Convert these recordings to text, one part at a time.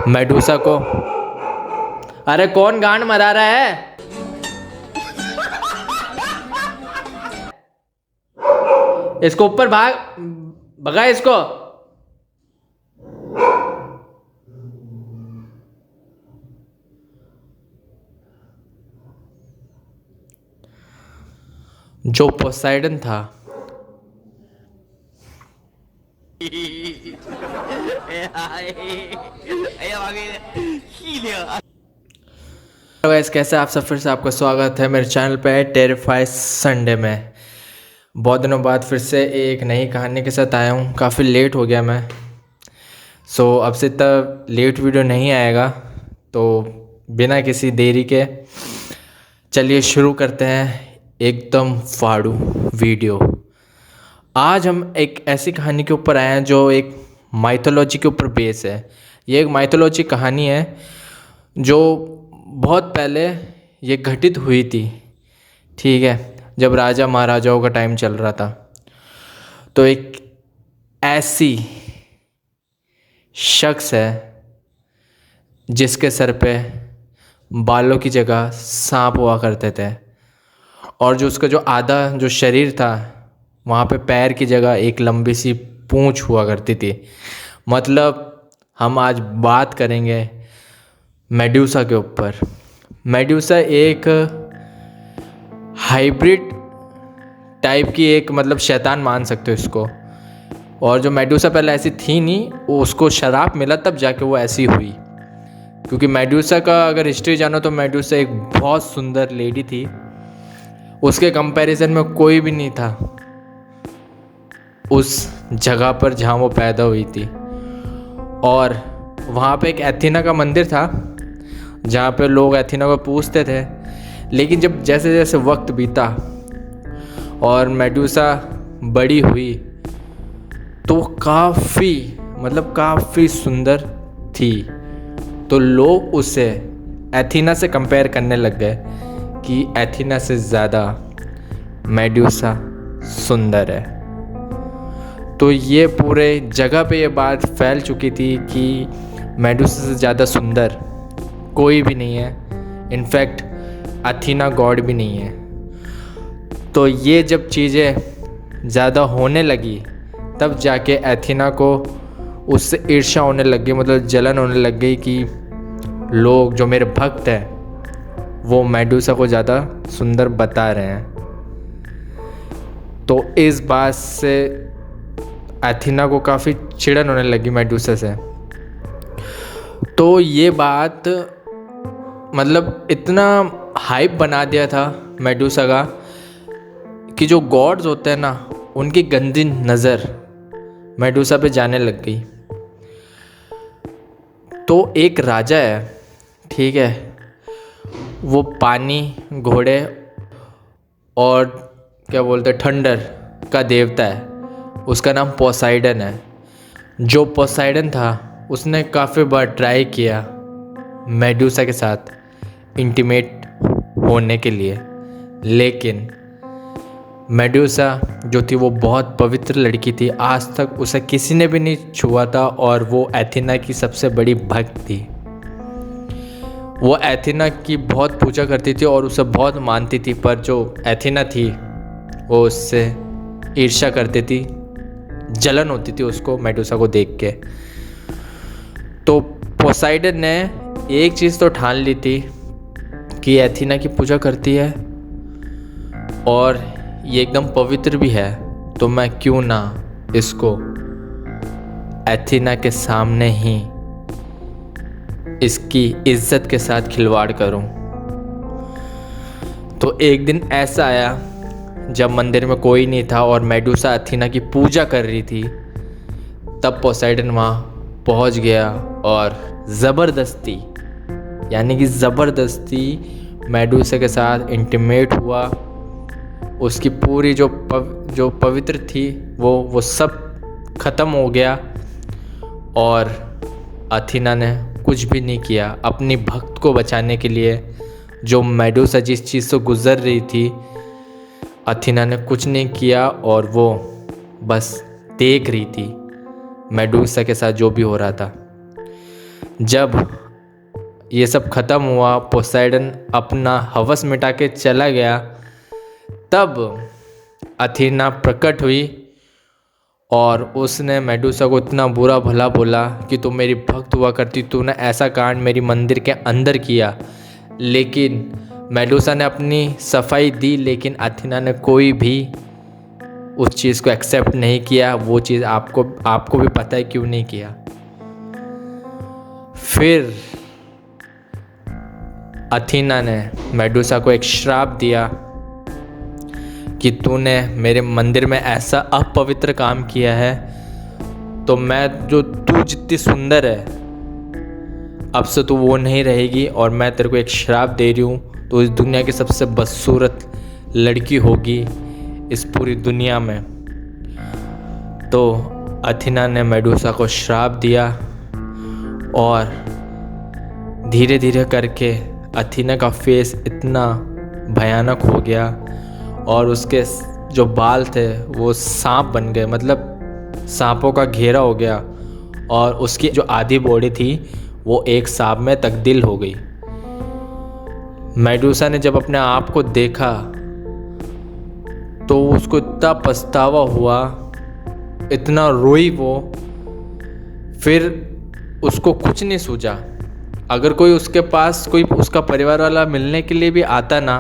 Medusa को। अरे कौन गांड मरा रहा है? इसको ऊपर भगा इसको। जो पोसाइडन था गाइस, कैसे आप सब? फिर से आपका स्वागत है मेरे चैनल पे टेरिफाई संडे में। बहुत दिनों बाद फिर से एक नई कहानी के साथ आया हूँ। काफ़ी लेट हो गया मैं, सो अब से तब लेट वीडियो नहीं आएगा। तो बिना किसी देरी के चलिए शुरू करते हैं एकदम फाड़ू वीडियो। आज हम एक ऐसी कहानी के ऊपर आए हैं जो एक माइथोलॉजी के ऊपर बेस है। ये एक माइथोलॉजी कहानी है जो बहुत पहले ये घटित हुई थी, ठीक है, जब राजा महाराजाओं का टाइम चल रहा था। तो एक ऐसी शख्स है जिसके सर पे बालों की जगह सांप हुआ करते थे, और जो उसका जो आधा जो शरीर था वहाँ पे पैर की जगह एक लंबी सी पूंछ हुआ करती थी। मतलब हम आज बात करेंगे मेडूसा के ऊपर। मेडूसा एक हाइब्रिड टाइप की एक मतलब शैतान मान सकते हो इसको। और जो मेडूसा पहले ऐसी थी नहीं, वो उसको शराप मिला तब जाके वो ऐसी हुई। क्योंकि मेडूसा का अगर हिस्ट्री जानो तो मेडूसा एक बहुत सुंदर लेडी थी, उसके कंपैरिजन में कोई भी नहीं था उस जगह पर जहाँ वो पैदा हुई थी। और वहाँ पे एक एथीना का मंदिर था जहाँ पे लोग एथीना को पूजते थे। लेकिन जब जैसे जैसे वक्त बीता और मेडूसा बड़ी हुई तो वो काफ़ी सुंदर थी। तो लोग उसे एथीना से कंपेयर करने लग गए कि एथीना से ज़्यादा मेडूसा सुंदर है। तो ये पूरे जगह पे ये बात फैल चुकी थी कि मेडूसा से ज़्यादा सुंदर कोई भी नहीं है। इनफैक्ट अथीना गॉड भी नहीं है। तो ये जब चीज़ें ज़्यादा होने लगी तब जाके एथीना को उससे ईर्ष्या होने लग गई, मतलब जलन होने लग गई कि लोग जो मेरे भक्त हैं वो मेडूसा को ज़्यादा सुंदर बता रहे हैं। तो इस बात से एथीना को काफ़ी चिढ़न होने लगी मेडूसा से। तो ये बात मतलब इतना हाइप बना दिया था मेडूसा का कि जो गॉड्स होते हैं ना, उनकी गंदी नज़र मेडूसा पे जाने लग गई। तो एक राजा है, ठीक है, वो पानी, घोड़े और क्या बोलते थंडर का देवता है। उसका नाम पोसाइडन है। जो पोसाइडन था उसने काफ़ी बार ट्राई किया मेडूसा के साथ इंटीमेट होने के लिए, लेकिन मेडूसा जो थी वो बहुत पवित्र लड़की थी। आज तक उसे किसी ने भी नहीं छुआ था और वो एथीना की सबसे बड़ी भक्त थी। वो एथीना की बहुत पूजा करती थी और उसे बहुत मानती थी। पर जो एथीना थी वो उससे ईर्ष्या करती थी, जलन होती थी उसको मेडूसा को देख के। तो पोसाइडन ने एक चीज़ तो ठान ली थी कि एथीना की पूजा करती है और ये एकदम पवित्र भी है, तो मैं क्यों ना इसको एथीना के सामने ही इसकी इज्जत के साथ खिलवाड़ करूं। तो एक दिन ऐसा आया जब मंदिर में कोई नहीं था और मेडूसा एथीना की पूजा कर रही थी। तब पोसाइडन वहाँ पहुँच गया और ज़बरदस्ती, यानी कि ज़बरदस्ती मेडूसा के साथ इंटीमेट हुआ। उसकी पूरी जो पवित्र थी वो सब ख़त्म हो गया और अथीना ने कुछ भी नहीं किया अपनी भक्त को बचाने के लिए। जो मेडूसा जिस चीज़ से गुज़र रही थी, अथीना ने कुछ नहीं किया और वो बस देख रही थी मेडूसा के साथ जो भी हो रहा था। जब ये सब ख़त्म हुआ, पोसाइडन अपना हवस मिटा के चला गया, तब अथीना प्रकट हुई और उसने मेडूसा को इतना बुरा भला बोला कि तुम मेरी भक्त हुआ करती, तूने ऐसा कांड मेरी मंदिर के अंदर किया। लेकिन मेडूसा ने अपनी सफाई दी, लेकिन अथीना ने कोई भी उस चीज़ को एक्सेप्ट नहीं किया। वो चीज़ आपको भी पता है क्यों नहीं किया। फिर अथीना ने मेडूसा को एक श्राप दिया कि तूने मेरे मंदिर में ऐसा अपवित्र काम किया है, तो मैं जो तू जितनी सुंदर है अब से तू वो नहीं रहेगी, और मैं तेरे को एक श्राप दे रही हूँ, तो इस दुनिया की सबसे बदसूरत लड़की होगी इस पूरी दुनिया में। तो अथीना ने मेडूसा को श्राप दिया और धीरे धीरे करके अथीना का फेस इतना भयानक हो गया और उसके जो बाल थे वो सांप बन गए, मतलब सांपों का घेरा हो गया, और उसकी जो आधी बॉडी थी वो एक सांप में तब्दील हो गई। मेडूसा ने जब अपने आप को देखा तो उसको इतना पछतावा हुआ, इतना रोई वो, फिर उसको कुछ नहीं सूझा। अगर कोई उसके पास कोई उसका परिवार वाला मिलने के लिए भी आता ना,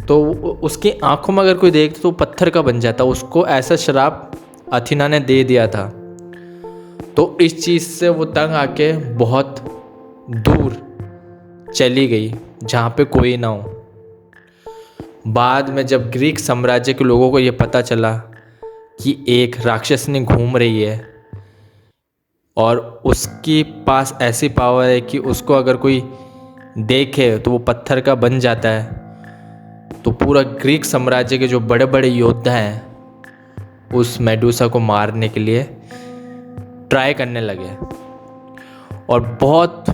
तो उसकी आंखों में अगर कोई देखता तो पत्थर का बन जाता। उसको ऐसा श्राप अथीना ने दे दिया था। तो इस चीज़ से वो तंग आके बहुत दूर चली गई जहाँ पे कोई ना हो। बाद में जब ग्रीक साम्राज्य के लोगों को ये पता चला कि एक राक्षसनी घूम रही है और उसके पास ऐसी पावर है कि उसको अगर कोई देखे तो वो पत्थर का बन जाता है, तो पूरा ग्रीक साम्राज्य के जो बड़े बड़े योद्धा हैं उस मेडूसा को मारने के लिए ट्राई करने लगे। और बहुत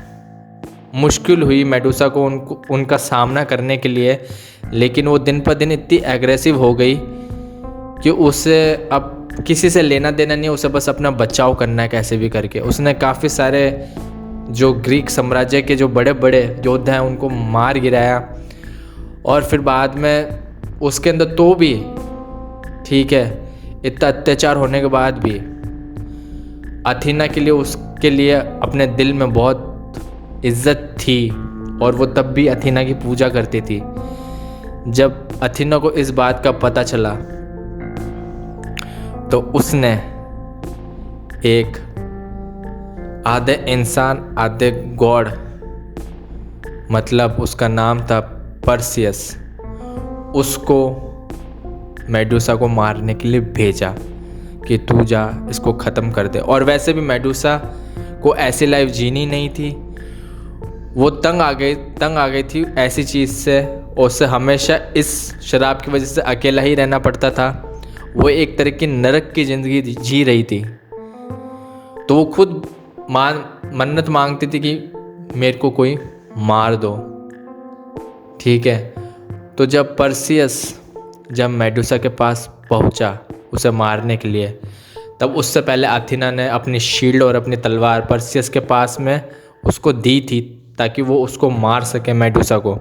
मुश्किल हुई मेडूसा को उनका सामना करने के लिए, लेकिन वो दिन पर दिन इतनी एग्रेसिव हो गई कि उसे अब किसी से लेना देना नहीं, उसे बस अपना बचाव करना है कैसे भी करके। उसने काफ़ी सारे जो ग्रीक साम्राज्य के जो बड़े बड़े योद्धा हैं उनको मार गिराया। और फिर बाद में उसके अंदर तो भी ठीक है, इतना अत्याचार होने के बाद भी अथीना के लिए उसके लिए अपने दिल में बहुत इज्जत थी, और वो तब भी अथीना की पूजा करती थी। जब अथीना को इस बात का पता चला तो उसने एक आधे इंसान आधे गॉड, मतलब उसका नाम था परसियस, उसको मेडूसा को मारने के लिए भेजा कि तू जा इसको ख़त्म कर दे। और वैसे भी मेडूसा को ऐसी लाइफ जीनी नहीं थी, वो तंग आ गई थी ऐसी चीज़ से, और उसे हमेशा इस शराब की वजह से अकेला ही रहना पड़ता था। वो एक तरह की नरक की ज़िंदगी जी रही थी। तो वो खुद मन्नत मांगती थी कि मेरे को कोई मार दो, ठीक है। तो जब परसियस जब मेडूसा के पास पहुंचा उसे मारने के लिए, तब उससे पहले अथीना ने अपनी शील्ड और अपनी तलवार परसियस के पास में उसको दी थी ताकि वो उसको मार सके मेडूसा को।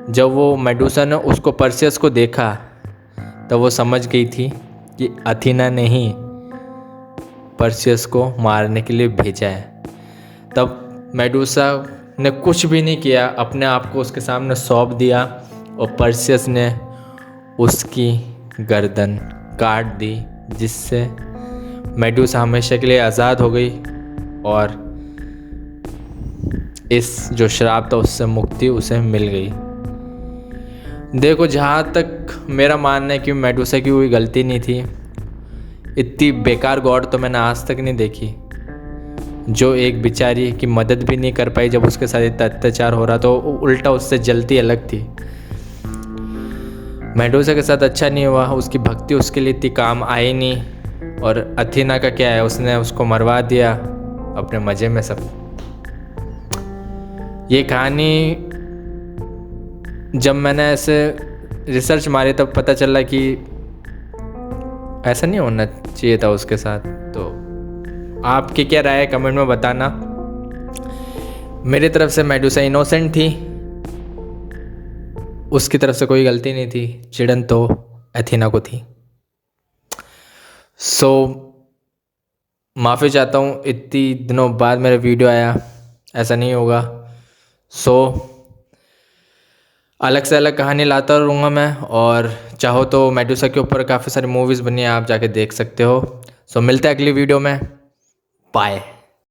जब वो मेडूसा ने उसको परसियस को देखा तब वो समझ गई थी कि अथीना ने ही परसियस को मारने के लिए भेजा है। तब मेडूसा ने कुछ भी नहीं किया, अपने आप को उसके सामने सौंप दिया और परसियस ने उसकी गर्दन काट दी, जिससे मेडूसा हमेशा के लिए आज़ाद हो गई और इस जो श्राप था उससे मुक्ति उसे मिल गई। देखो, जहाँ तक मेरा मानना है कि मेडूसा की कोई गलती नहीं थी। इतनी बेकार गॉड तो मैंने आज तक नहीं देखी जो एक बेचारी की मदद भी नहीं कर पाई जब उसके साथ इतना अत्याचार हो रहा, तो उल्टा उससे जलती अलग थी। मेडूसा के साथ अच्छा नहीं हुआ, उसकी भक्ति उसके लिए इतनी काम आई नहीं। और अथीना का क्या है, उसने उसको मरवा दिया अपने मज़े में सब। ये कहानी जब मैंने ऐसे रिसर्च मारी तब पता चला कि ऐसा नहीं होना चाहिए था उसके साथ। तो आपकी क्या राय है कमेंट में बताना। मेरी तरफ से मेडुसा इनोसेंट थी, उसकी तरफ से कोई गलती नहीं थी, चिड़न तो एथेना को थी। सो माफ़ी चाहता हूँ, इतनी दिनों बाद मेरा वीडियो आया, ऐसा नहीं होगा। सो अलग से अलग कहानी लाता रहूँगा मैं, और चाहो तो मेडुसा के ऊपर काफ़ी सारी मूवीज़ बनी है, आप जाके देख सकते हो। सो मिलते हैं अगली वीडियो में, बाय।